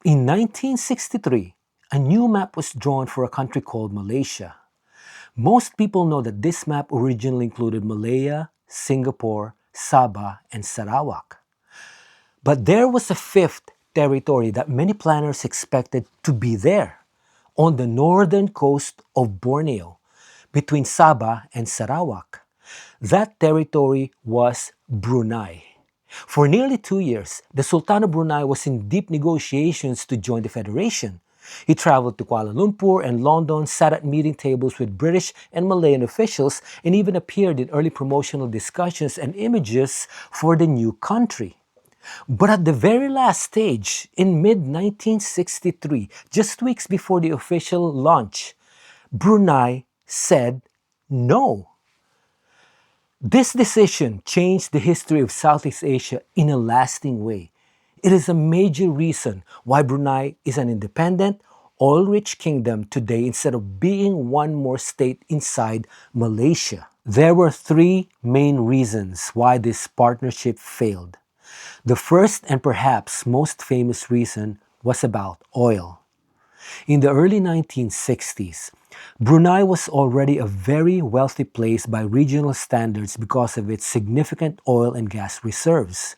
In 1963, a new map was drawn for a country called Malaysia. Most people know that this map originally included Malaya, Singapore, Sabah, and Sarawak. But there was a fifth territory that many planners expected to be there, on the northern coast of Borneo, between Sabah and Sarawak. That territory was Brunei. For nearly 2 years, the Sultan of Brunei was in deep negotiations to join the Federation. He traveled to Kuala Lumpur and London, sat at meeting tables with British and Malayan officials, and even appeared in early promotional discussions and images for the new country. But at the very last stage, in mid 1963, just weeks before the official launch, Brunei said no. This decision changed the history of Southeast Asia in a lasting way. It is a major reason why Brunei is an independent, oil-rich kingdom today instead of being one more state inside Malaysia. There were three main reasons why this partnership failed. The first and perhaps most famous reason was about oil. In the early 1960s, Brunei was already a very wealthy place by regional standards because of its significant oil and gas reserves.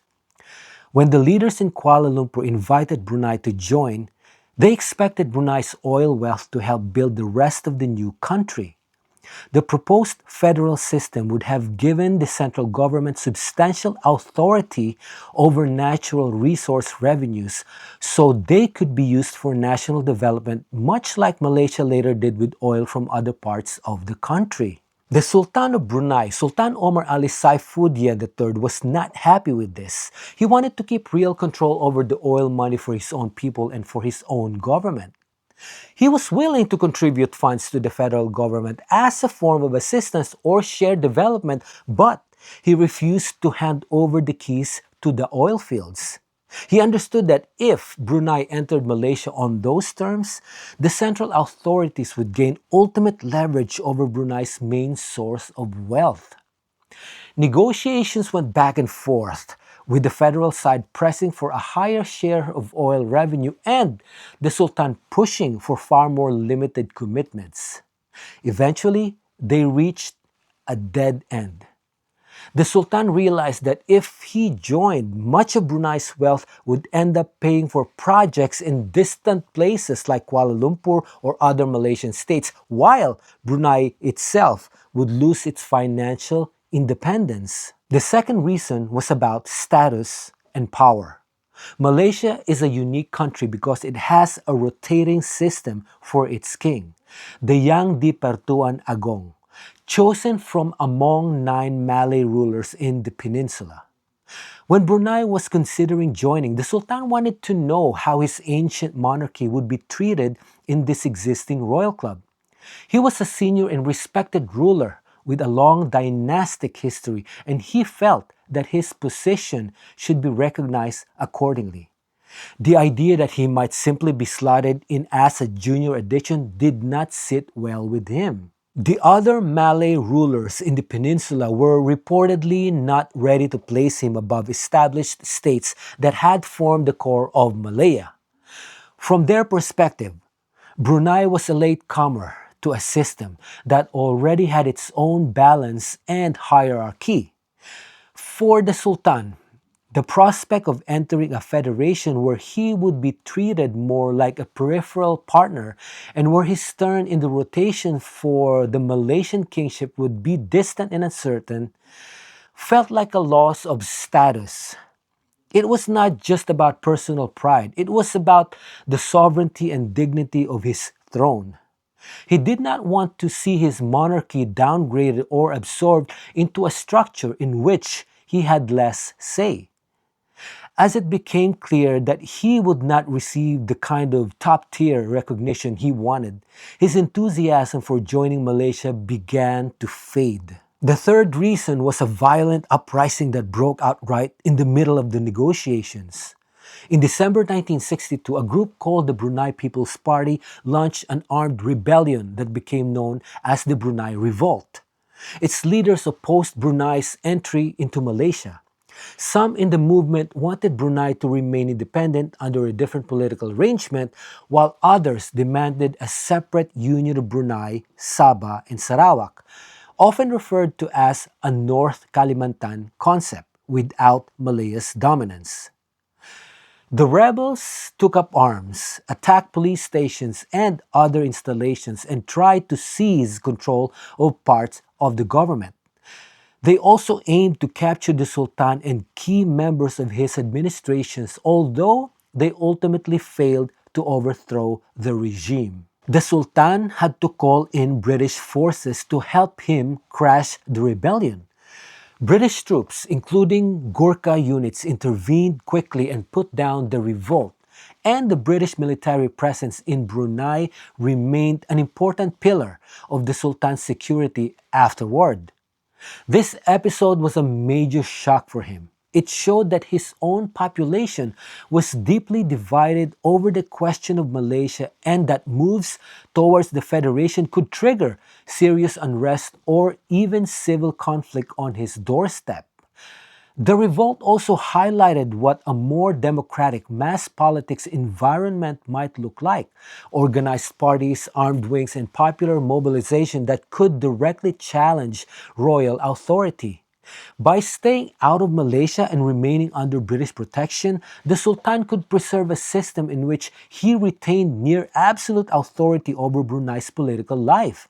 When the leaders in Kuala Lumpur invited Brunei to join, they expected Brunei's oil wealth to help build the rest of the new country. The proposed federal system would have given the central government substantial authority over natural resource revenues so they could be used for national development, much like Malaysia later did with oil from other parts of the country. The Sultan of Brunei, Sultan Omar Ali Saifuddin III, was not happy with this. He wanted to keep real control over the oil money for his own people and for his own government. He was willing to contribute funds to the federal government as a form of assistance or shared development, but he refused to hand over the keys to the oil fields. He understood that if Brunei entered Malaysia on those terms, the central authorities would gain ultimate leverage over Brunei's main source of wealth. Negotiations went back and forth, with the federal side pressing for a higher share of oil revenue and the Sultan pushing for far more limited commitments. Eventually, they reached a dead end. The Sultan realized that if he joined, much of Brunei's wealth would end up paying for projects in distant places like Kuala Lumpur or other Malaysian states, while Brunei itself would lose its financial independence. The second reason was about status and power. Malaysia is a unique country because it has a rotating system for its king, the Yang di-Pertuan Agong, chosen from among 9 Malay rulers in the peninsula. When Brunei was considering joining, the Sultan wanted to know how his ancient monarchy would be treated in this existing royal club. He was a senior and respected ruler with a long dynastic history, and he felt that his position should be recognized accordingly. The idea that he might simply be slotted in as a junior addition did not sit well with him. The other Malay rulers in the peninsula were reportedly not ready to place him above established states that had formed the core of Malaya. From their perspective, Brunei was a latecomer to a system that already had its own balance and hierarchy. For the Sultan, the prospect of entering a federation where he would be treated more like a peripheral partner and where his turn in the rotation for the Malaysian kingship would be distant and uncertain felt like a loss of status. It was not just about personal pride, it was about the sovereignty and dignity of his throne. He did not want to see his monarchy downgraded or absorbed into a structure in which he had less say. As it became clear that he would not receive the kind of top-tier recognition he wanted, his enthusiasm for joining Malaysia began to fade. The third reason was a violent uprising that broke out right in the middle of the negotiations. In December 1962, a group called the Brunei People's Party launched an armed rebellion that became known as the Brunei Revolt. Its leaders opposed Brunei's entry into Malaysia. Some in the movement wanted Brunei to remain independent under a different political arrangement, while others demanded a separate union of Brunei, Sabah, and Sarawak, often referred to as a North Kalimantan concept without Malaya's dominance. The rebels took up arms, attacked police stations and other installations, and tried to seize control of parts of the government. They also aimed to capture the Sultan and key members of his administrations, although they ultimately failed to overthrow the regime. The Sultan had to call in British forces to help him crash the rebellion. British troops, including Gurkha units, intervened quickly and put down the revolt, and the British military presence in Brunei remained an important pillar of the Sultan's security afterward. This episode was a major shock for him. It showed that his own population was deeply divided over the question of Malaysia and that moves towards the Federation could trigger serious unrest or even civil conflict on his doorstep. The revolt also highlighted what a more democratic mass politics environment might look like: organized parties, armed wings, and popular mobilization that could directly challenge royal authority. By staying out of Malaysia and remaining under British protection, the Sultan could preserve a system in which he retained near absolute authority over Brunei's political life.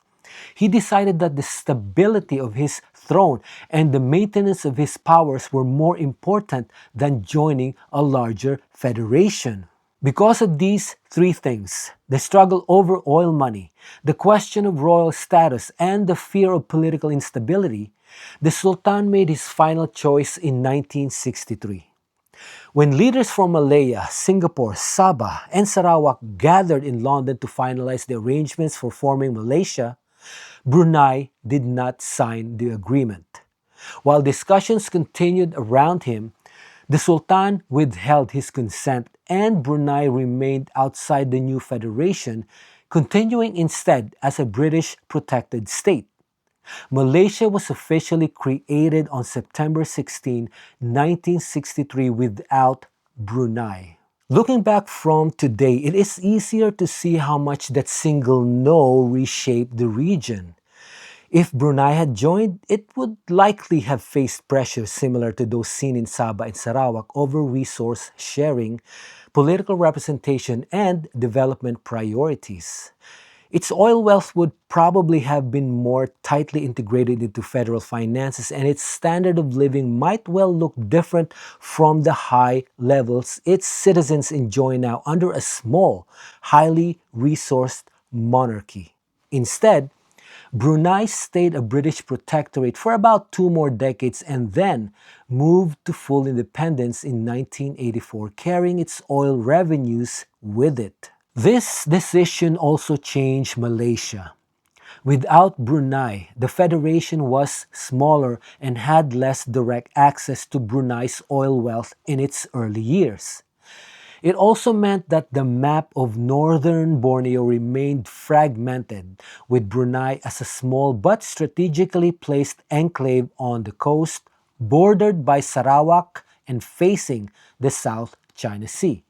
He decided that the stability of his throne and the maintenance of his powers were more important than joining a larger federation. Because of these three things, the struggle over oil money, the question of royal status, and the fear of political instability, the Sultan made his final choice in 1963. When leaders from Malaya, Singapore, Sabah, and Sarawak gathered in London to finalize the arrangements for forming Malaysia, Brunei did not sign the agreement. While discussions continued around him, the Sultan withheld his consent and Brunei remained outside the new federation, continuing instead as a British protected state. Malaysia was officially created on September 16, 1963 without Brunei. Looking back from today, it is easier to see how much that single no reshaped the region. If Brunei had joined, it would likely have faced pressures similar to those seen in Sabah and Sarawak over resource sharing, political representation, and development priorities. Its oil wealth would probably have been more tightly integrated into federal finances, and its standard of living might well look different from the high levels its citizens enjoy now under a small, highly resourced monarchy. Instead, Brunei stayed a British protectorate for about 2 more decades and then moved to full independence in 1984, carrying its oil revenues with it. This decision also changed Malaysia. Without Brunei, the federation was smaller and had less direct access to Brunei's oil wealth in its early years. It also meant that the map of northern Borneo remained fragmented, with Brunei as a small but strategically placed enclave on the coast, bordered by Sarawak and facing the South China Sea.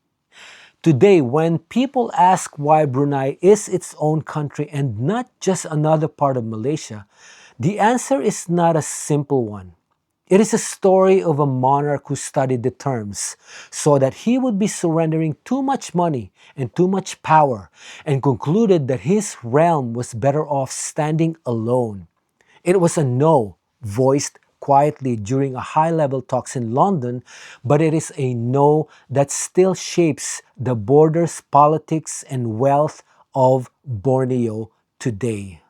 Today, when people ask why Brunei is its own country and not just another part of Malaysia, the answer is not a simple one. It is a story of a monarch who studied the terms, saw that he would be surrendering too much money and too much power, and concluded that his realm was better off standing alone. It was a no voiced quietly during a high-level talks in London, but it is a no that still shapes the borders, politics, and wealth of Borneo today.